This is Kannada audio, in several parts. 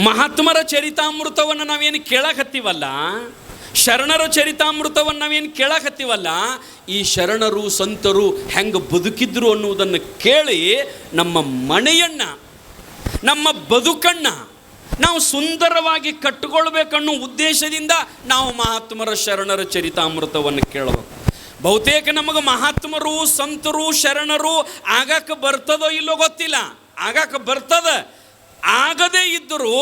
ಮಹಾತ್ಮರ ಚರಿತಾಮೃತವನ್ನು ನಾವೇನು ಕೇಳಕತ್ತೀವಲ್ಲ, ಶರಣರ ಚರಿತಾಮೃತವನ್ನು ನಾವೇನು ಕೇಳಕತ್ತೀವಲ್ಲ, ಈ ಶರಣರು ಸಂತರು ಹೆಂಗೆ ಬದುಕಿದ್ರು ಅನ್ನುವುದನ್ನು ಕೇಳಿ ನಮ್ಮ ಮನೆಯನ್ನು, ನಮ್ಮ ಬದುಕನ್ನು ನಾವು ಸುಂದರವಾಗಿ ಕಟ್ಟಿಕೊಳ್ಬೇಕನ್ನೋ ಉದ್ದೇಶದಿಂದ ನಾವು ಮಹಾತ್ಮರ ಶರಣರ ಚರಿತಾಮೃತವನ್ನು ಕೇಳಬೇಕು. ಬಹುತೇಕ ನಮಗೆ ಮಹಾತ್ಮರು ಸಂತರು ಶರಣರು ಆಗಕ್ಕೆ ಬರ್ತದೋ ಇಲ್ಲೋ ಗೊತ್ತಿಲ್ಲ, ಆಗಕ್ಕೆ ಬರ್ತದ. ಆಗದೇ ಇದ್ದರೂ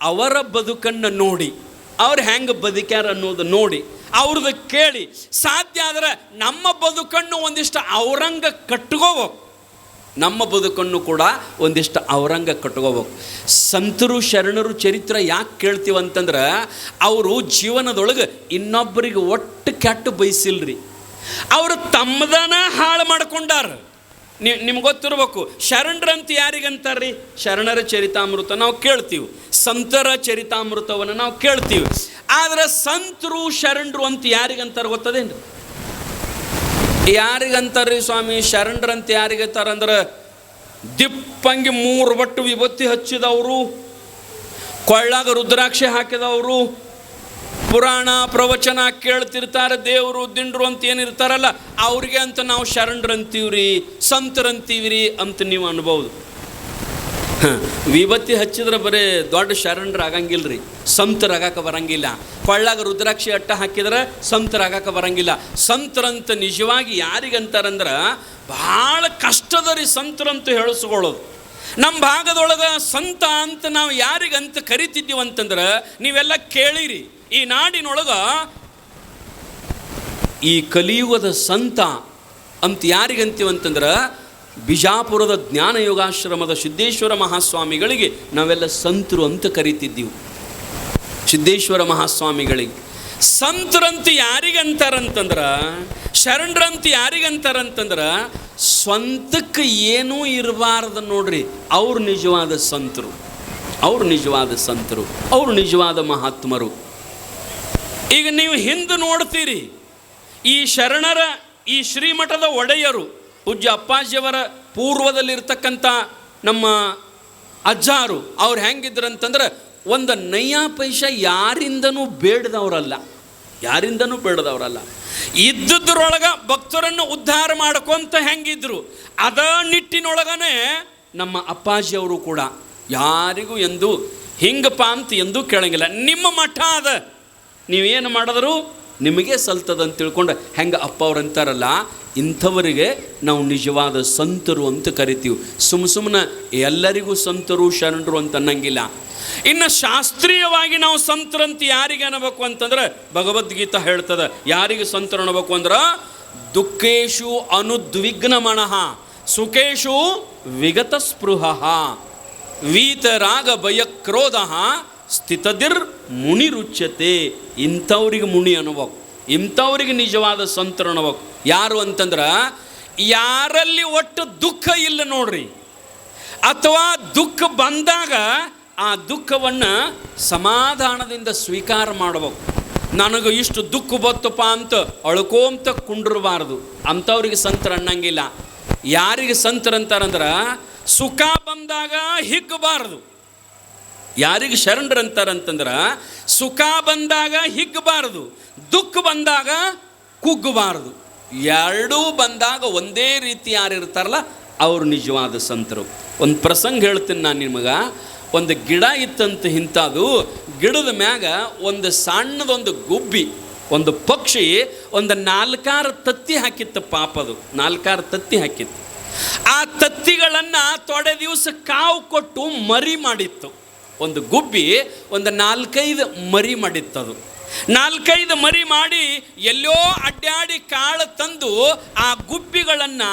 ಅವರ ಬದುಕನ್ನು ನೋಡಿ, ಅವ್ರು ಹೆಂಗೆ ಬದುಕ್ಯಾರ ಅನ್ನೋದು ನೋಡಿ, ಅವ್ರದ್ದು ಕೇಳಿ, ಸಾಧ್ಯ ಆದರೆ ನಮ್ಮ ಬದುಕನ್ನು ಒಂದಿಷ್ಟು ಅವರಂಗ ಕಟ್ಕೋಬೇಕು. ನಮ್ಮ ಬದುಕನ್ನು ಕೂಡ ಒಂದಿಷ್ಟು ಅವರಂಗ ಕಟ್ಕೋಬೇಕು. ಸಂತರು ಶರಣರು ಚರಿತ್ರೆ ಯಾಕೆ ಕೇಳ್ತೀವಂತಂದ್ರೆ, ಅವರು ಜೀವನದೊಳಗೆ ಇನ್ನೊಬ್ಬರಿಗೆ ಒಟ್ಟು ಕೆಟ್ಟು ಬಯಸಿಲ್ರಿ, ಅವರು ತಮ್ಮದನ ಹಾಳು ಮಾಡ್ಕೊಂಡಾರ. ನಿಮ್ಗೆ ಗೊತ್ತಿರ್ಬೇಕು, ಶರಣರಂತ ಯಾರಿಗಂತಾರ್ರಿ? ಶರಣರ ಚರಿತಾಮೃತ ನಾವು ಕೇಳ್ತೀವಿ, ಸಂತರ ಚರಿತಾಮೃತವನ್ನು ನಾವು ಕೇಳ್ತೀವಿ. ಆದರೆ ಸಂತರು ಶರಣರು ಅಂತ ಯಾರಿಗಂತಾರೆ ಗೊತ್ತದೇನ್ರಿ? ಯಾರಿಗಂತಾರ್ರಿ ಸ್ವಾಮಿ ಶರಣರಂತ ಯಾರಿಗಂತಾರಂದ್ರೆ, ದಿಪ್ಪಂಗಿ 3 ಬಟ್ಟು ವಿಭೂತಿ ಹಚ್ಚಿದವರು, ಕೊಳ್ಳಾಗ ರುದ್ರಾಕ್ಷಿ ಹಾಕಿದವರು, ಪುರಾಣ ಪ್ರವಚನ ಕೇಳ್ತಿರ್ತಾರೆ, ದೇವರು ದಿಂಡ್ರು ಅಂತ ಏನಿರ್ತಾರಲ್ಲ ಅವ್ರಿಗೆ ಅಂತ ನಾವು ಶರಣರಂತೀವ್ರಿ ಸಂತರಂತೀವ್ರಿ ಅಂತ ನೀವು ಅನ್ಬೋದು. ವಿಭೂತಿ ಹಚ್ಚಿದ್ರೆ ಬರೀ ದೊಡ್ಡ ಶರಣರು ಆಗಂಗಿಲ್ರಿ, ಸಂತರಾಗಕ್ಕೆ ಬರಂಗಿಲ್ಲ. ಕೊಳ್ಳಾಗ ರುದ್ರಾಕ್ಷಿ ಅಟ್ಟ ಹಾಕಿದ್ರೆ ಸಂತರಾಗಕ್ಕೆ ಬರಂಗಿಲ್ಲ. ಸಂತರಂತ ನಿಜವಾಗಿ ಯಾರಿಗಂತಾರಂದ್ರೆ ಭಾಳ ಕಷ್ಟದ ರೀ ಸಂತರಂತ ಹೇಳಿಸ್ಕೊಳ್ಳೋದು. ನಮ್ಮ ಭಾಗದೊಳಗೆ ಸಂತ ಅಂತ ನಾವು ಯಾರಿಗಂತ ಕರಿತಿದ್ದೀವಿ ಅಂತಂದ್ರೆ, ನೀವೆಲ್ಲ ಕೇಳಿರಿ, ಈ ನಾಡಿನೊಳಗೆ ಈ ಕಲಿಯುಗದ ಸಂತ ಅಂತ ಯಾರಿಗಂತೀವಂತಂದ್ರೆ, ಬಿಜಾಪುರದ ಜ್ಞಾನ ಯೋಗಾಶ್ರಮದ ಸಿದ್ದೇಶ್ವರ ಮಹಾಸ್ವಾಮಿಗಳಿಗೆ ನಾವೆಲ್ಲ ಸಂತರು ಅಂತ ಕರಿತಿದ್ದೀವಿ. ಸಿದ್ದೇಶ್ವರ ಮಹಾಸ್ವಾಮಿಗಳಿಗೆ ಸಂತರಂತ ಯಾರಿಗಂತಾರಂತಂದ್ರೆ, ಶರಣರಂತ ಯಾರಿಗಂತಾರಂತಂದ್ರೆ, ಸ್ವಂತಕ್ಕೆ ಏನೂ ಇರಬಾರ್ದು ನೋಡ್ರಿ, ಅವ್ರು ನಿಜವಾದ ಸಂತರು, ಅವ್ರು ನಿಜವಾದ ಸಂತರು, ಅವರು ನಿಜವಾದ ಮಹಾತ್ಮರು. ಈಗ ನೀವು ಹಿಂದೆ ನೋಡ್ತೀರಿ, ಈ ಶರಣರ ಈ ಶ್ರೀಮಠದ ಒಡೆಯರು ಪೂಜ್ಯ ಅಪ್ಪಾಜಿಯವರ ಪೂರ್ವದಲ್ಲಿರ್ತಕ್ಕಂಥ ನಮ್ಮ ಅಜ್ಜಾರು ಅವ್ರು ಹೆಂಗಿದ್ರಂತಂದ್ರೆ, ಒಂದು ನಯ್ಯ ಪೈಸೆ ಯಾರಿಂದನೂ ಬೇಡದವರಲ್ಲ, ಯಾರಿಂದನೂ ಬೇಡದವರಲ್ಲ. ಇದ್ದದ್ರೊಳಗೆ ಭಕ್ತರನ್ನು ಉದ್ಧಾರ ಮಾಡ್ಕೊಂತ ಹೆಂಗಿದ್ರು, ಅದ ನಿಟ್ಟಿನೊಳಗನೆ ನಮ್ಮ ಅಪ್ಪಾಜಿಯವರು ಕೂಡ ಯಾರಿಗೂ ಎಂದು ಹಿಂಗಪ್ಪ ಅಂತ ಎಂದೂ ಕೇಳಂಗಿಲ್ಲ. ನಿಮ್ಮ ಮಠ ಅದ, ನೀವೇನು ಮಾಡಿದ್ರು ನಿಮಗೆ ಸಲ್ತದಂತ ತಿಳ್ಕೊಂಡು ಹೆಂಗೆ ಅಪ್ಪ ಅವ್ರು ಅಂತಾರಲ್ಲ, ಇಂಥವರಿಗೆ ನಾವು ನಿಜವಾದ ಸಂತರು ಅಂತ ಕರಿತೀವಿ. ಸುಮ್ಮನೆ ಎಲ್ಲರಿಗೂ ಸಂತರು ಶರಣರು ಅಂತ ಅನ್ನಂಗಿಲ್ಲ. ಇನ್ನು ಶಾಸ್ತ್ರೀಯವಾಗಿ ನಾವು ಸಂತರಂತ ಯಾರಿಗೆ ಅನ್ನಬೇಕು ಅಂತಂದ್ರೆ, ಭಗವದ್ಗೀತಾ ಹೇಳ್ತದೆ ಯಾರಿಗೆ ಸಂತರು ಅನ್ನಬೇಕು ಅಂದ್ರೆ, ದುಃಖೇಶು ಅನುದ್ವಿಗ್ನಮನಃ ಸುಖೇಶು ವಿಗತ ಸ್ಪೃಹ ವೀತರಾಗ ಭಯಕ್ರೋಧ ಸ್ಥಿತದಿರ್ ಮುನಿ ರುಚ್ಯತೆ. ಇಂಥವ್ರಿಗೆ ಮುನಿ ಅನ್ಬೇಕು, ಇಂಥವ್ರಿಗೆ ನಿಜವಾದ ಸಂತರು ಅನ್ಬೇಕು. ಯಾರು ಅಂತಂದ್ರೆ, ಯಾರಲ್ಲಿ ಒಟ್ಟು ದುಃಖ ಇಲ್ಲ ನೋಡ್ರಿ, ಅಥವಾ ದುಃಖ ಬಂದಾಗ ಆ ದುಃಖವನ್ನು ಸಮಾಧಾನದಿಂದ ಸ್ವೀಕಾರ ಮಾಡಬೇಕು. ನನಗೆ ಇಷ್ಟು ದುಃಖ ಬತ್ತಪ್ಪ ಅಂತ ಅಳ್ಕೋಂತ ಕುಂಡಿರಬಾರ್ದು, ಅಂಥವ್ರಿಗೆ ಸಂತರ ಅನ್ನಂಗಿಲ್ಲ. ಯಾರಿಗೆ ಸಂತರಂತಾರಂದ್ರೆ, ಸುಖ ಬಂದಾಗ ಹಿಗ್ಗಬಾರ್ದು. ಯಾರಿಗೆ ಶರಣರಂತಾರಂತಂದ್ರೆ, ಸುಖ ಬಂದಾಗ ಹಿಗ್ಗಬಾರ್ದು, ದುಃಖ ಬಂದಾಗ ಕುಗ್ಗಬಾರ್ದು. ಎರಡೂ ಬಂದಾಗ ಒಂದೇ ರೀತಿ ಯಾರಿರ್ತಾರಲ್ಲ ಅವರು ನಿಜವಾದ ಸಂತರು. ಒಂದು ಪ್ರಸಂಗ ಹೇಳ್ತೀನಿ ನಾನು ನಿಮಗೆ. ಒಂದು ಗಿಡ ಇತ್ತಂತ, ಇಂಥದ್ದು ಗಿಡದ ಮ್ಯಾಗ ಒಂದು ಸಣ್ಣದೊಂದು ಗುಬ್ಬಿ, ಒಂದು ಪಕ್ಷಿ ಒಂದು 4 ತತ್ತಿ ಹಾಕಿತ್ತು. ಪಾಪದು 4 ತತ್ತಿ ಹಾಕಿತ್ತು. ಆ ತತ್ತಿಗಳನ್ನು ತೊಡೆ ದಿವಸ ಕಾವು ಕೊಟ್ಟು ಮರಿ ಮಾಡಿತ್ತು. ಒಂದು ಗುಬ್ಬಿ ಒಂದು 4-5 ಮರಿ ಮಾಡಿತ್ತದು. 4-5 ಮರಿ ಮಾಡಿ ಎಲ್ಲೋ ಅಡ್ಡಾಡಿ ಕಾಳು ತಂದು ಆ ಗುಬ್ಬಿಗಳನ್ನು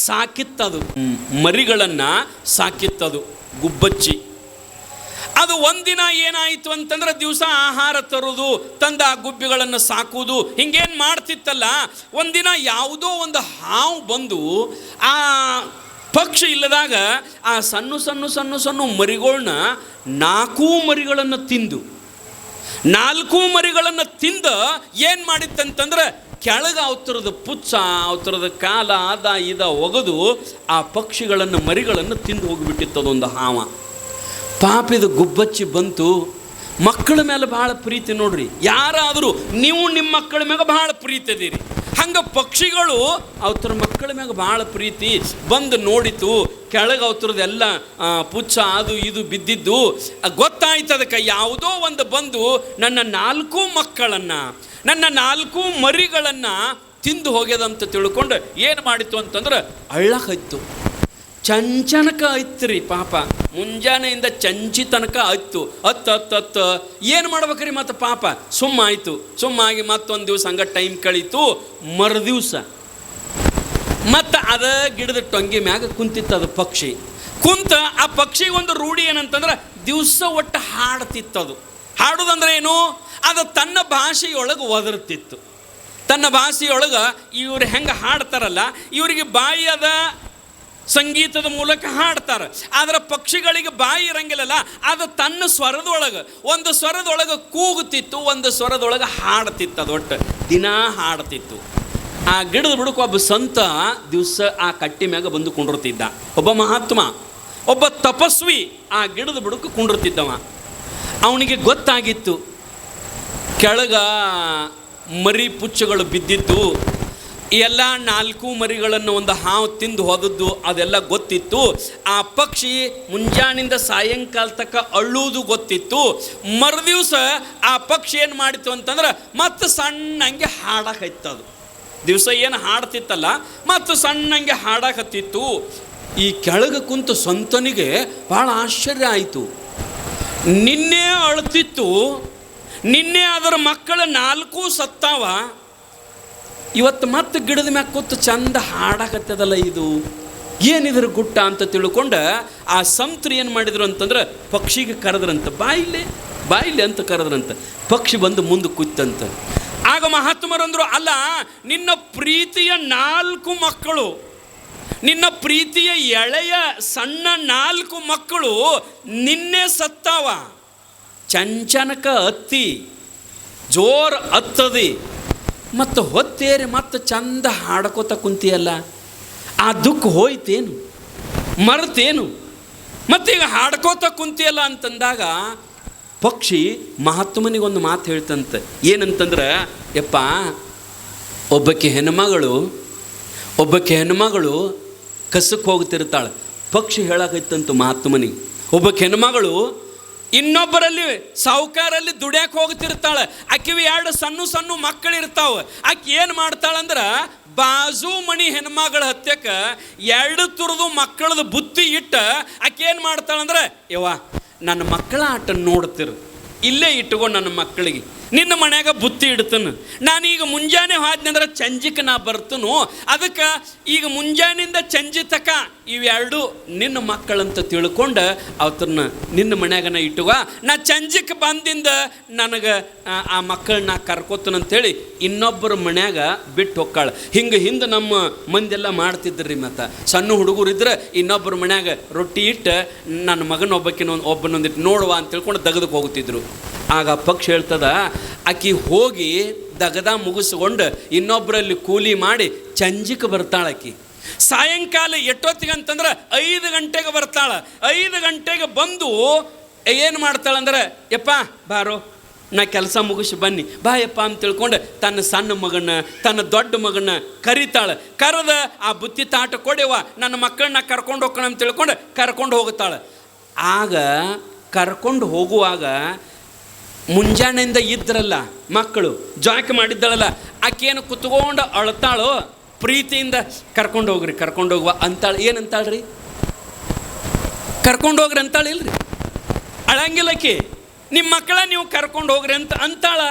ಸಾಕಿತ್ತದು, ಮರಿಗಳನ್ನು ಸಾಕಿತ್ತದು ಗುಬ್ಬಚ್ಚಿ. ಅದು ಒಂದಿನ ಏನಾಯಿತು ಅಂತಂದ್ರೆ, ದಿವಸ ಆಹಾರ ತರೋದು, ತಂದು ಆ ಗುಬ್ಬಿಗಳನ್ನು ಸಾಕುವುದು, ಹಿಂಗೇನು ಮಾಡ್ತಿತ್ತಲ್ಲ. ಒಂದಿನ ಯಾವುದೋ ಒಂದು ಹಾವು ಬಂದು ಆ ಪಕ್ಷಿ ಇಲ್ಲದಾಗ ಆ ಸಣ್ಣ ಸಣ್ಣ ಸಣ್ಣ ಸಣ್ಣ ಮರಿಗಳನ್ನ 4 ಮರಿಗಳನ್ನು ತಿಂದು 4 ಮರಿಗಳನ್ನು ತಿಂದು ಏನು ಮಾಡಿತ್ತಂತಂದ್ರೆ, ಕೆಳಗೆ ಅವತರದ ಪುಚ್ಚ ಅವತರದ ಕಾಲ ಅದ ಇದ ಒಗೆದು ಆ ಪಕ್ಷಿಗಳನ್ನು ಮರಿಗಳನ್ನು ತಿಂದು ಹೋಗಿಬಿಟ್ಟಿತ್ತದೊಂದು ಹಾವ. ಪಾಪ ಇದು ಗುಬ್ಬಚ್ಚಿ ಬಂತು. ಮಕ್ಕಳ ಮೇಲೆ ಭಾಳ ಪ್ರೀತಿ ನೋಡ್ರಿ. ಯಾರಾದರೂ ನೀವು ನಿಮ್ಮ ಮಕ್ಕಳ ಮ್ಯಾಗ ಭಾಳ ಪ್ರೀತಿ ಅದೀರಿ, ಹಂಗೆ ಪಕ್ಷಿಗಳು ಅವ್ರ ಮಕ್ಕಳ ಮ್ಯಾಗ ಭಾಳ ಪ್ರೀತಿ ಬಂದು ನೋಡಿತು. ಕೆಳಗೆ ಅವ್ರದ್ದೆಲ್ಲ ಪುಚ್ಚ ಅದು ಇದು ಬಿದ್ದಿದ್ದು ಗೊತ್ತಾಯ್ತು. ಅದಕ್ಕೆ ಯಾವುದೋ ಒಂದು ಬಂದು ನನ್ನ 4 ಮಕ್ಕಳನ್ನು, ನನ್ನ 4 ಮರಿಗಳನ್ನು ತಿಂದು ಹೋಗ್ಯದಂತ ತಿಳ್ಕೊಂಡು ಏನು ಮಾಡಿತು ಅಂತಂದ್ರೆ ಅಳ್ಳಾಕೈತು. ಚಂಚನಕ ಐತ್ರಿ ಪಾಪ, ಮುಂಜಾನೆಯಿಂದ ಚಂಚಿ ತನಕ ಆಯ್ತು. ಹತ್ತು ಏನು ಮಾಡ್ಬೇಕ್ರಿ ಮತ್ತು ಪಾಪ ಸುಮ್ಮಾಯಿತು. ಸುಮ್ಮಾಗಿ ಮತ್ತೊಂದು ದಿವಸ ಹಂಗೆ ಟೈಮ್ ಕಳೀತು. ಮರುದಿವ್ಸ ಮತ್ತು ಅದ ಗಿಡದ ಟೊಂಗಿ ಮ್ಯಾಗ ಕುಂತಿತ್ತು ಅದು ಪಕ್ಷಿ. ಕುಂತ ಆ ಪಕ್ಷಿಗೆ ಒಂದು ರೂಢಿ ಏನಂತಂದ್ರೆ ದಿವಸ ಒಟ್ಟು ಹಾಡ್ತಿತ್ತದು. ಹಾಡೋದಂದ್ರೆ ಏನು, ಅದು ತನ್ನ ಭಾಷೆಯೊಳಗೆ ಒದರ್ತಿತ್ತು. ತನ್ನ ಭಾಷೆಯೊಳಗೆ ಇವ್ರು ಹೆಂಗೆ ಹಾಡ್ತಾರಲ್ಲ, ಇವರಿಗೆ ಬಾಯಿ ಅದ, ಸಂಗೀತದ ಮೂಲಕ ಹಾಡ್ತಾರೆ. ಆದರೆ ಪಕ್ಷಿಗಳಿಗೆ ಬಾಯಿ ಇರಂಗಿಲ್ಲಲ್ಲ, ಅದು ತನ್ನ ಸ್ವರದೊಳಗೆ, ಒಂದು ಸ್ವರದೊಳಗೆ ಕೂಗುತ್ತಿತ್ತು, ಒಂದು ಸ್ವರದೊಳಗೆ ಹಾಡ್ತಿತ್ತು. ಅದು ಒಟ್ಟು ದಿನ ಹಾಡ್ತಿತ್ತು. ಆ ಗಿಡದ ಬುಡಕ್ಕೆ ಒಬ್ಬ ಸಂತ ದಿವಸ ಆ ಕಟ್ಟಿ ಮ್ಯಾಗ ಬಂದು ಕುಂಡಿರ್ತಿದ್ದ. ಒಬ್ಬ ಮಹಾತ್ಮ, ಒಬ್ಬ ತಪಸ್ವಿ ಆ ಗಿಡದ ಬುಡಕ್ಕೆ ಕುಂಡಿರ್ತಿದ್ದವ. ಅವನಿಗೆ ಗೊತ್ತಾಗಿತ್ತು ಕೆಳಗ ಮರಿ ಪುಚ್ಚಗಳು ಬಿದ್ದಿದ್ದು, ಎಲ್ಲ 4 ಮರಿಗಳನ್ನು ಒಂದು ಹಾವು ತಿಂದು ಹೋದದ್ದು ಅದೆಲ್ಲ ಗೊತ್ತಿತ್ತು. ಆ ಪಕ್ಷಿ ಮುಂಜಾನಿಂದ ಸಾಯಂಕಾಲ ತನಕ ಅಳ್ಳುವುದು ಗೊತ್ತಿತ್ತು. ಮರುದಿವ್ಸ ಆ ಪಕ್ಷಿ ಏನು ಮಾಡಿತು ಅಂತಂದ್ರೆ ಮತ್ತೆ ಸಣ್ಣಂಗೆ ಹಾಡಕೈತದು. ದಿವಸ ಏನು ಹಾಡ್ತಿತ್ತಲ್ಲ, ಮತ್ತು ಸಣ್ಣಂಗೆ ಹಾಡಕತ್ತಿತ್ತು. ಈ ಕೆಳಗೆ ಕುಂತು ಸಂತನಿಗೆ ಭಾಳ ಆಶ್ಚರ್ಯ ಆಯಿತು. ನಿನ್ನೆ ಅಳ್ತಿತ್ತು, ನಿನ್ನೆ ಅದರ ಮಕ್ಕಳ 4 ಸತ್ತಾವ, ಇವತ್ತು ಮತ್ತೆ ಗಿಡದ ಮ್ಯಾಗ ಕೂತು ಚಂದ ಹಾಡಕತ್ತದಲ್ಲ, ಇದು ಏನಿದ್ರ ಗುಟ್ಟ ಅಂತ ತಿಳ್ಕೊಂಡು ಆ ಸಂತರು ಏನು ಮಾಡಿದ್ರು ಅಂತಂದ್ರೆ ಪಕ್ಷಿಗೆ ಕರೆದ್ರಂತ, ಬಾಯಿಲೆ ಅಂತ ಕರೆದ್ರಂತ. ಪಕ್ಷಿ ಬಂದು ಮುಂದೆ ಕೂತಂತ. ಆಗ ಮಹಾತ್ಮರಂದ್ರು, ಅಲ್ಲ ನಿನ್ನ ಪ್ರೀತಿಯ 4 ಮಕ್ಕಳು, ನಿನ್ನ ಪ್ರೀತಿಯ ಎಳೆಯ ಸಣ್ಣ 4 ಮಕ್ಕಳು ನಿನ್ನೆ ಸತ್ತಾವ, ಚಂಚನಕ ಹತ್ತಿ ಜೋರು ಹತ್ತದಿ, ಮತ್ತು ಹೊತ್ತೇರಿ ಮತ್ತೆ ಚಂದ ಹಾಡ್ಕೋತ ಕುಂತಿಯಲ್ಲ, ಆ ದುಃಖ ಹೋಯ್ತೇನು, ಮರ್ತೇನು, ಮತ್ತೀಗ ಹಾಡ್ಕೋತ ಕುಂತಿಯಲ್ಲ ಅಂತಂದಾಗ ಪಕ್ಷಿ ಮಹಾತ್ಮನಿಗೊಂದು ಮಾತು ಹೇಳ್ತಂತೆ. ಏನಂತಂದ್ರೆ, ಯಪ್ಪ ಒಬ್ಬಕ್ಕೆ ಹೆಣ್ಮಗಳು ಕಸಕ್ಕೆ ಹೋಗ್ತಿರ್ತಾಳೆ. ಪಕ್ಷಿ ಹೇಳಕೈತಂತು ಮಹಾತ್ಮನಿಗೆ, ಒಬ್ಬಕ್ಕೆ ಹೆಣ್ಮಗಳು ಇನ್ನೊಬ್ಬರಲ್ಲಿ ಸಾಹುಕಾರಲ್ಲಿ ದುಡ್ಯಾಕೆ ಹೋಗ್ತಿರ್ತಾಳೆ. ಆಕೆವಿ 2 ಸಣ್ಣ ಮಕ್ಕಳಿರ್ತಾವೆ. ಆಕೆ ಏನು ಮಾಡ್ತಾಳಂದ್ರೆ ಬಾಜು ಮಣಿ ಹೆಣ್ಮಗಳ ಹತ್ಯಕ್ಕೆ 2 ತುರ್ದು ಮಕ್ಕಳದು ಬುತ್ತಿ ಇಟ್ಟು ಆಕೆ ಏನು ಮಾಡ್ತಾಳಂದ್ರೆ, ಯವ್ವ ನನ್ನ ಮಕ್ಕಳ ಆಟ ನೋಡ್ತಿರು, ಇಲ್ಲೇ ಇಟ್ಕೊ ನನ್ನ ಮಕ್ಕಳಿಗೆ, ನಿನ್ನ ಮನ್ಯಾಗ ಬುತ್ತಿ ಇಡ್ತನು, ನಾನೀಗ ಮುಂಜಾನೆ ಹೋದ್ನಂದ್ರೆ ಚಂಜಿಗೆ ನಾ ಬರ್ತನು, ಅದಕ್ಕೆ ಈಗ ಮುಂಜಾನಿಂದ ಸಂಜೆ ತಕ ಇವೆರಡು ನಿನ್ನ ಮಕ್ಕಳಂತ ತಿಳ್ಕೊಂಡು ಅವತ್ತನ್ನ ನಿನ್ನ ಮನ್ಯಾಗನ ಇಟ್ಟುವ, ನಾ ಸಂಜೆಗೆ ಬಂದಿಂದ ನನಗೆ ಆ ಮಕ್ಕಳನ್ನ ಕರ್ಕೋತನಂತೇಳಿ ಇನ್ನೊಬ್ಬರ ಮನ್ಯಾಗ ಬಿಟ್ಟು ಹೋಗ್ಕಾಳ. ಹಿಂದೆ ನಮ್ಮ ಮಂದೆಲ್ಲ ಮಾಡ್ತಿದ್ರಿ. ಮತ್ತು ಸಣ್ಣ ಹುಡುಗರು ಇದ್ರೆ ಇನ್ನೊಬ್ಬರ ಮನ್ಯಾಗ ರೊಟ್ಟಿ ಇಟ್ಟು ನನ್ನ ಮಗನ ಒಬ್ಬನೊಂದಿಟ್ಟು ನೋಡುವ ಅಂತ ತಿಳ್ಕೊಂಡು ದಗದಕ್ಕೆ ಹೋಗ್ತಿದ್ರು. ಆಗ ಪಕ್ಷಿ ಹೇಳ್ತದ, ಆಕಿ ಹೋಗಿ ದಗದ ಮುಗಿಸ್ಕೊಂಡು ಇನ್ನೊಬ್ಬರಲ್ಲಿ ಕೂಲಿ ಮಾಡಿ ಸಂಜೆಗೆ ಬರ್ತಾಳಾಕಿ. ಸಾಯಂಕಾಲ ಎಷ್ಟೊತ್ತಿಗೆ ಅಂತಂದ್ರೆ 5 ಗಂಟೆಗೆ ಬರ್ತಾಳೆ. 5 ಗಂಟೆಗೆ ಬಂದು ಏನು ಮಾಡ್ತಾಳಂದ್ರೆ, ಯಪ್ಪ ಬಾರೋ ನಾ ಕೆಲಸ ಮುಗಿಸಿ ಬನ್ನಿ ಬಾಯಪ್ಪ ಅಂತ ತಿಳ್ಕೊಂಡು ತನ್ನ ಸಣ್ಣ ಮಗನ ತನ್ನ ದೊಡ್ಡ ಮಗನ ಕರಿತಾಳೆ. ಕರೆದ ಆ ಬುತ್ತಿ ತಾಟ ಕೊಡೆವ ನನ್ನ ಮಕ್ಕಳನ್ನ ಕರ್ಕೊಂಡು ಹೋಗೋಣ ಅಂತ ತಿಳ್ಕೊಂಡು ಕರ್ಕೊಂಡು ಹೋಗುತ್ತಾಳೆ. ಆಗ ಕರ್ಕೊಂಡು ಹೋಗುವಾಗ ಮುಂಜಾನೆಯಿಂದ ಇದ್ರಲ್ಲ ಮಕ್ಕಳು ಜಾಕೆ ಮಾಡಿದ್ದಳಲ್ಲ, ಆಕೇನು ಕುತ್ಕೊಂಡು ಅಳ್ತಾಳೋ ಪ್ರೀತಿಯಿಂದ ಕರ್ಕೊಂಡು ಹೋಗುವ ಅಂತಾಳೆ. ಏನಂತಾಳ್ರಿ? ಕರ್ಕೊಂಡು ಹೋಗ್ರಿ ಅಂತಾಳೆ ಇಲ್ರಿ, ಅಳಂಗಿಲ್ಲಕಿ. ನಿಮ್ಮ ಮಕ್ಕಳ ನೀವು ಕರ್ಕೊಂಡು ಹೋಗ್ರಿ ಅಂತಾಳ.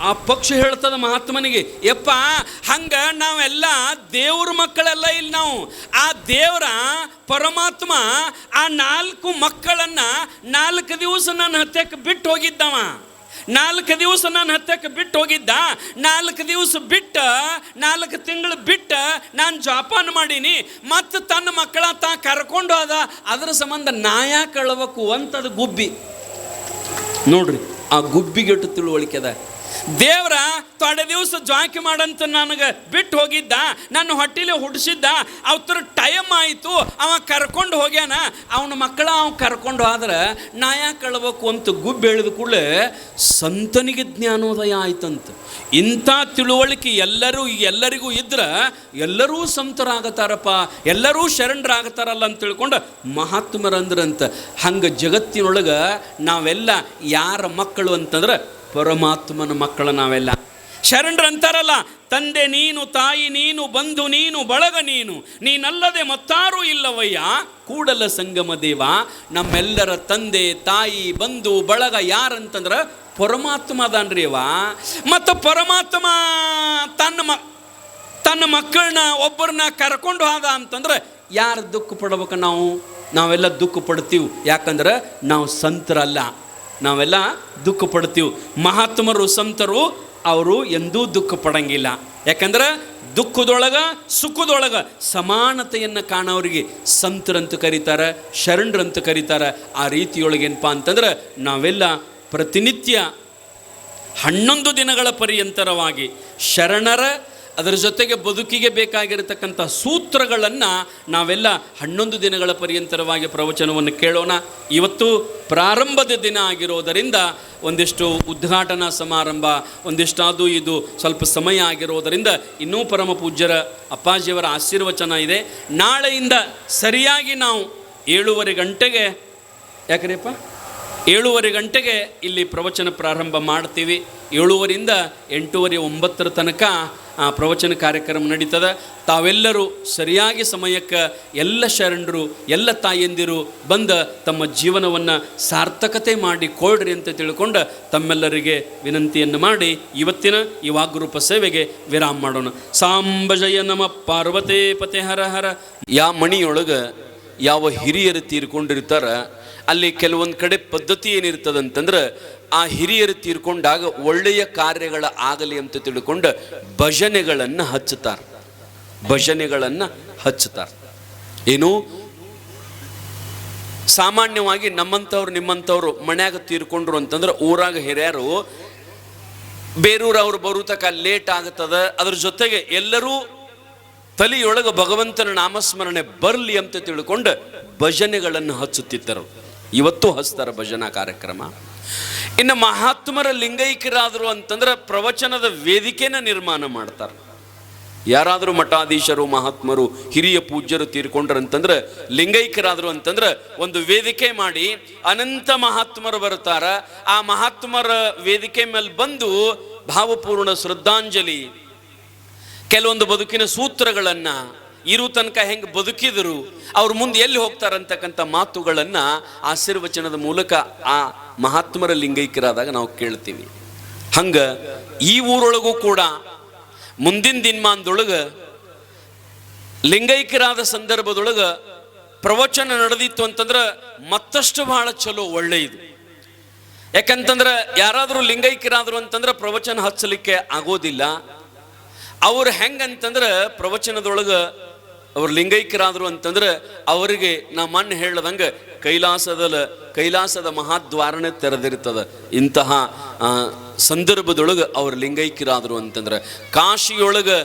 ಆ ಪಕ್ಷಿ ಹೇಳ್ತದ ಮಹಾತ್ಮನಿಗೆ, ಯಪ್ಪ ಹಂಗೆ ನಾವೆಲ್ಲ ದೇವ್ರ ಮಕ್ಕಳೆಲ್ಲ ಇಲ್ಲಿ ನಾವು. ಆ ದೇವರ ಪರಮಾತ್ಮ ಆ 4 ಮಕ್ಕಳನ್ನು 4 ದಿವಸ ನನ್ನ ಹತ್ಯಕ್ಕೆ ಬಿಟ್ಟು ಹೋಗಿದ್ದವ. 4 ದಿವಸ ನಾನು ಹತ್ಯಕ್ಕೆ ಬಿಟ್ಟು ಹೋಗಿದ್ದ. 4 ದಿವಸ ಬಿಟ್ಟು 4 ತಿಂಗಳು ಬಿಟ್ಟು ನಾನು ಜೋಪಾನ ಮಾಡೀನಿ. ಮತ್ತು ತನ್ನ ಮಕ್ಕಳ ಕರ್ಕೊಂಡು ಹೋದ. ಅದರ ಸಂಬಂಧ ನಾಯ ಕಳಬೇಕು ಅಂತದು ಗುಬ್ಬಿ. ನೋಡ್ರಿ, ಆ ಗುಬ್ಬಿಗೆಟ್ಟು ತಿಳುವಳಿಕೆ ಅದ. ದೇವ್ರ ತೊಡೆ ದಿವಸ ಜಾಕಿ ಮಾಡಂತ ನನಗೆ ಬಿಟ್ಟು ಹೋಗಿದ್ದ, ನನ್ನ ಹೊಟ್ಟಿಲೆ ಹುಡ್ಸಿದ್ದ, ಅವ್ರ ಟೈಮ್ ಆಯಿತು, ಅವ ಕರ್ಕೊಂಡು ಹೋಗ್ಯಾನ, ಅವನ ಮಕ್ಕಳ ಅವ ಕರ್ಕೊಂಡು ಆದ್ರೆ ನಾ ಯಾಕೆ ಕಳ್ಬೇಕು ಅಂತ ಗುಬ್ಬಿ ಹೇಳಿದ ಕೂಡಲೇ ಸಂತನಿಗೆ ಜ್ಞಾನೋದಯ ಆಯ್ತಂತ. ಇಂಥ ತಿಳುವಳಿಕೆ ಎಲ್ಲರಿಗೂ ಇದ್ರೆ ಎಲ್ಲರೂ ಸಂತರಾಗತ್ತಾರಪ್ಪ, ಎಲ್ಲರೂ ಶರಣರಾಗತ್ತಾರಲ್ಲ ಅಂತ ತಿಳ್ಕೊಂಡು ಮಹಾತ್ಮರಂದ್ರಂತ. ಹಂಗೆ ಜಗತ್ತಿನೊಳಗೆ ನಾವೆಲ್ಲ ಯಾರ ಮಕ್ಕಳು ಅಂತಂದ್ರೆ ಪರಮಾತ್ಮನ ಮಕ್ಕಳು ನಾವೆಲ್ಲ. ಶರಣರಂತಾರಲ್ಲ, ತಂದೆ ನೀನು, ತಾಯಿ ನೀನು, ಬಂಧು ನೀನು, ಬಳಗ ನೀನು, ನೀನಲ್ಲದೆ ಮತ್ತಾರೂ ಇಲ್ಲವಯ್ಯ ಕೂಡಲ ಸಂಗಮ ದೇವ. ನಮ್ಮೆಲ್ಲರ ತಂದೆ ತಾಯಿ ಬಂಧು ಬಳಗ ಯಾರಂತಂದ್ರೆ ಪರಮಾತ್ಮ ಅದಾನ್ರಿ ಅವ. ಮತ್ತು ಪರಮಾತ್ಮ ತನ್ನ ಮಕ್ಕಳನ್ನ ಒಬ್ಬರನ್ನ ಕರ್ಕೊಂಡು ಹೋದ ಅಂತಂದ್ರೆ ಯಾರು ದುಃಖ ಪಡ್ಬೇಕು? ನಾವೆಲ್ಲ ದುಃಖ ಪಡ್ತೀವಿ. ಯಾಕಂದ್ರೆ ನಾವು ಸಂತರಲ್ಲ, ನಾವೆಲ್ಲ ದುಃಖ ಪಡ್ತೀವಿ. ಮಹಾತ್ಮರು ಸಂತರು ಅವರು ಎಂದೂ ದುಃಖ ಪಡಂಗಿಲ್ಲ. ಯಾಕಂದ್ರೆ ದುಃಖದೊಳಗೆ ಸುಖದೊಳಗೆ ಸಮಾನತೆಯನ್ನು ಕಾಣೋರಿಗೆ ಸಂತರಂತ ಕರೀತಾರೆ, ಶರಣರಂತ ಕರೀತಾರೆ. ಆ ರೀತಿಯೊಳಗೇನಪ್ಪ ಅಂತಂದ್ರೆ ನಾವೆಲ್ಲ ಪ್ರತಿನಿತ್ಯ 11 ದಿನಗಳ ಪರ್ಯಂತರವಾಗಿ ಶರಣರ ಅದರ ಜೊತೆಗೆ ಬದುಕಿಗೆ ಬೇಕಾಗಿರತಕ್ಕಂಥ ಸೂತ್ರಗಳನ್ನು ನಾವೆಲ್ಲ 11 ದಿನಗಳ ಪರ್ಯಂತರವಾಗಿ ಪ್ರವಚನವನ್ನು ಕೇಳೋಣ. ಇವತ್ತು ಪ್ರಾರಂಭದ ದಿನ ಆಗಿರೋದರಿಂದ ಒಂದಿಷ್ಟು ಉದ್ಘಾಟನಾ ಸಮಾರಂಭ, ಒಂದಿಷ್ಟು ಅದು ಇದು ಸ್ವಲ್ಪ ಸಮಯ ಆಗಿರೋದರಿಂದ ಇನ್ನೂ ಪರಮ ಪೂಜ್ಯರ ಅಪ್ಪಾಜಿಯವರ ಆಶೀರ್ವಚನ ಇದೆ. ನಾಳೆಯಿಂದ ಸರಿಯಾಗಿ ನಾವು 7:30 ಗಂಟೆಗೆ, ಯಾಕ್ರಿಪ್ಪ 7:30 ಗಂಟೆಗೆ ಇಲ್ಲಿ ಪ್ರವಚನ ಪ್ರಾರಂಭ ಮಾಡ್ತೀವಿ. 7:30ರಿಂದ 8:30, 9 ತನಕ ಪ್ರವಚನ ಕಾರ್ಯಕ್ರಮ ನಡೀತದೆ. ತಾವೆಲ್ಲರೂ ಸರಿಯಾಗಿ ಸಮಯಕ್ಕೆ ಎಲ್ಲ ಶರಣರು ಎಲ್ಲ ತಾಯಂದಿರು ಬಂದ ತಮ್ಮ ಜೀವನವನ್ನು ಸಾರ್ಥಕತೆ ಮಾಡಿ ಕೊಡ್ರಿ ಅಂತ ತಿಳ್ಕೊಂಡು ತಮ್ಮೆಲ್ಲರಿಗೆ ವಿನಂತಿಯನ್ನು ಮಾಡಿ ಇವತ್ತಿನ ಈ ವಾಗ್ರೂಪ ಸೇವೆಗೆ ವಿರಾಮ ಮಾಡೋಣ. ಸಾಂಬಜಯ ನಮ ಪಾರ್ವತೇ ಪತೆ ಹರ ಹರ. ಯಾವ ಮಣಿಯೊಳಗೆ ಯಾವ ಹಿರಿಯರು ತೀರ್ಕೊಂಡಿರ್ತಾರ ಅಲ್ಲಿ ಕೆಲವೊಂದು ಕಡೆ ಪದ್ಧತಿ ಏನಿರ್ತದಂತಂದ್ರೆ ಆ ಹಿರಿಯರು ತೀರ್ಕೊಂಡಾಗ ಒಳ್ಳೆಯ ಕಾರ್ಯಗಳ ಆಗಲಿ ಅಂತ ತಿಳ್ಕೊಂಡು ಭಜನೆಗಳನ್ನು ಹಚ್ಚುತ್ತಾರೆ. ಏನು ಸಾಮಾನ್ಯವಾಗಿ ನಮ್ಮಂಥವ್ರು ನಿಮ್ಮಂಥವ್ರು ಮನ್ಯಾಗ ತೀರ್ಕೊಂಡ್ರು ಅಂತಂದ್ರೆ ಊರಾಗ ಹಿರಿಯರು ಬೇರೂರವ್ರು ಬರುತಕ್ಕ ಲೇಟ್ ಆಗ್ತದ. ಅದ್ರ ಜೊತೆಗೆ ಎಲ್ಲರೂ ತಲೆಯೊಳಗೆ ಭಗವಂತನ ನಾಮಸ್ಮರಣೆ ಬರಲಿ ಅಂತ ತಿಳ್ಕೊಂಡು ಭಜನೆಗಳನ್ನು ಹಚ್ಚುತ್ತಿದ್ದರು. ಇವತ್ತು ಹಚ್ತಾರೆ ಭಜನಾ ಕಾರ್ಯಕ್ರಮ. ಇನ್ನು ಮಹಾತ್ಮರ ಲಿಂಗೈಕ್ಯರಾದರು ಅಂತಂದ್ರೆ ಪ್ರವಚನದ ವೇದಿಕೆನ ನಿರ್ಮಾಣ ಮಾಡ್ತಾರೆ. ಯಾರಾದರೂ ಮಠಾಧೀಶರು ಮಹಾತ್ಮರು ಹಿರಿಯ ಪೂಜ್ಯರು ತೀರ್ಕೊಂಡ್ರಂತಂದ್ರೆ ಲಿಂಗೈಕ್ಯರಾದರು ಅಂತಂದ್ರೆ ಒಂದು ವೇದಿಕೆ ಮಾಡಿ ಅನಂತ ಮಹಾತ್ಮರು ಬರ್ತಾರ. ಆ ಮಹಾತ್ಮರ ವೇದಿಕೆ ಮೇಲೆ ಬಂದು ಭಾವಪೂರ್ಣ ಶ್ರದ್ಧಾಂಜಲಿ, ಕೆಲವೊಂದು ಬದುಕಿನ ಸೂತ್ರಗಳನ್ನು, ಇರು ತನಕ ಹೆಂಗೆ ಬದುಕಿದರು, ಅವ್ರ ಮುಂದೆ ಎಲ್ಲಿ ಹೋಗ್ತಾರಂತಕ್ಕಂಥ ಮಾತುಗಳನ್ನು ಆಶೀರ್ವಚನದ ಮೂಲಕ ಆ ಮಹಾತ್ಮರ ಲಿಂಗೈಕ್ಯರಾದಾಗ ನಾವು ಕೇಳ್ತೀವಿ. ಹಂಗೆ ಈ ಊರೊಳಗೂ ಕೂಡ ಮುಂದಿನ ದಿನಮಾನದೊಳಗೆ ಲಿಂಗೈಕ್ಯರಾದ ಸಂದರ್ಭದೊಳಗೆ ಪ್ರವಚನ ನಡೆದಿತ್ತು ಅಂತಂದ್ರೆ ಮತ್ತಷ್ಟು ಬಹಳ ಚಲೋ ಒಳ್ಳೆಯದು. ಯಾಕಂತಂದ್ರೆ ಯಾರಾದರೂ ಲಿಂಗೈಕ್ಯರಾದರು ಅಂತಂದ್ರೆ ಪ್ರವಚನ ಹಚ್ಚಲಿಕ್ಕೆ ಆಗೋದಿಲ್ಲ. ಅವ್ರು ಹೆಂಗಂತಂದ್ರೆ ಪ್ರವಚನದೊಳಗೆ ಅವ್ರು ಲಿಂಗೈಕ್ಯರಾದರು ಅಂತಂದ್ರೆ ಅವರಿಗೆ ನಾ ಮೊನ್ನೆ ಹೇಳ್ದಂಗೆ ಕೈಲಾಸದ ಮಹಾದ್ವಾರನೇ ತೆರೆದಿರ್ತದೆ. ಇಂತಹ ಸಂದರ್ಭದೊಳಗೆ ಅವ್ರು ಲಿಂಗೈಕ್ಯರಾದರು ಅಂತಂದ್ರೆ ಕಾಶಿಯೊಳಗೆ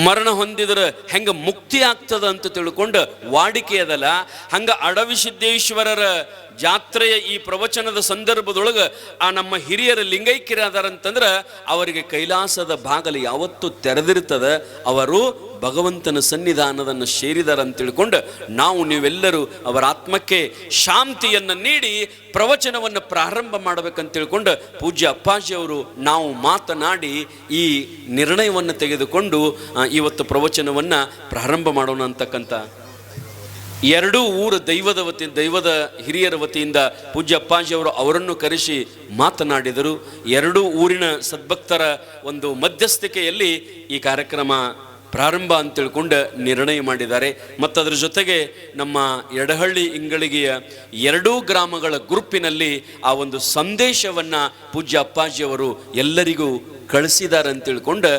ಮರಣ ಹೊಂದಿದ್ರೆ ಹೆಂಗೆ ಮುಕ್ತಿ ಆಗ್ತದ ಅಂತ ತಿಳ್ಕೊಂಡು ವಾಡಿಕೆ ಅದಲ್ಲ, ಹಂಗೆ ಅಡವಿ ಸಿದ್ದೇಶ್ವರರ ಜಾತ್ರೆಯ ಈ ಪ್ರವಚನದ ಸಂದರ್ಭದೊಳಗೆ ಆ ನಮ್ಮ ಹಿರಿಯರ ಲಿಂಗೈಕ್ಯರಾದಾರಂತಂದ್ರೆ ಅವರಿಗೆ ಕೈಲಾಸದ ಬಾಗಲು ಯಾವತ್ತೂ ತೆರೆದಿರ್ತದೆ. ಅವರು ಭಗವಂತನ ಸನ್ನಿಧಾನವನ್ನು ಸೇರಿದಾರಂತ ತಿಳ್ಕೊಂಡು ನಾವು ನೀವೆಲ್ಲರೂ ಅವರ ಆತ್ಮಕ್ಕೆ ಶಾಂತಿಯನ್ನು ನೀಡಿ ಪ್ರವಚನವನ್ನು ಪ್ರಾರಂಭ ಮಾಡಬೇಕಂತ ತಿಳ್ಕೊಂಡು ಪೂಜ್ಯ ಅಪ್ಪಾಜಿಯವರು ನಾವು ಮಾತನಾಡಿ ಈ ನಿರ್ಣಯವನ್ನು ತೆಗೆದುಕೊಂಡು ಇವತ್ತು ಪ್ರವಚನವನ್ನು ಪ್ರಾರಂಭ ಮಾಡೋಣ ಅಂತಕ್ಕಂಥ ಎರಡೂ ಊರ ದೈವದ ಹಿರಿಯರ ವತಿಯಿಂದ ಪೂಜ್ಯ ಅಪ್ಪಾಜಿಯವರು ಅವರನ್ನು ಕರೆಸಿ ಮಾತನಾಡಿದರು. ಎರಡೂ ಊರಿನ ಸದ್ಭಕ್ತರ ಒಂದು ಮಧ್ಯಸ್ಥಿಕೆಯಲ್ಲಿ ಈ ಕಾರ್ಯಕ್ರಮ ಪ್ರಾರಂಭ ಅಂತ ತಿಳ್ಕೊಂಡು ನಿರ್ಣಯ ಮಾಡಿದ್ದಾರೆ. ಮತ್ತು ಅದರ ಜೊತೆಗೆ ನಮ್ಮ ಎಡಹಳ್ಳಿ ಇಂಗಳಿಗೆಯ ಎರಡೂ ಗ್ರಾಮಗಳ ಗ್ರೂಪಿನಲ್ಲಿ ಆ ಒಂದು ಸಂದೇಶವನ್ನು ಪೂಜ್ಯ ಅಪ್ಪಾಜಿಯವರು ಎಲ್ಲರಿಗೂ ಕಳಿಸಿದ್ದಾರೆ ಅಂತ ತಿಳ್ಕೊಂಡು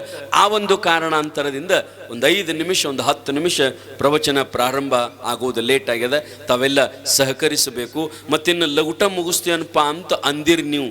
ಆ ಒಂದು ಕಾರಣಾಂತರದಿಂದ ಒಂದು 5 ನಿಮಿಷ 10 ನಿಮಿಷ ಪ್ರವಚನ ಪ್ರಾರಂಭ ಆಗೋದು ಲೇಟ್ ಆಗಿದೆ. ತಾವೆಲ್ಲ ಸಹಕರಿಸಬೇಕು. ಮತ್ತಿನ್ನು ಲಗುಟ ಮುಗಿಸ್ತೀನಪ್ಪ ಅಂತ ಅಂದಿರಿ ನೀವು.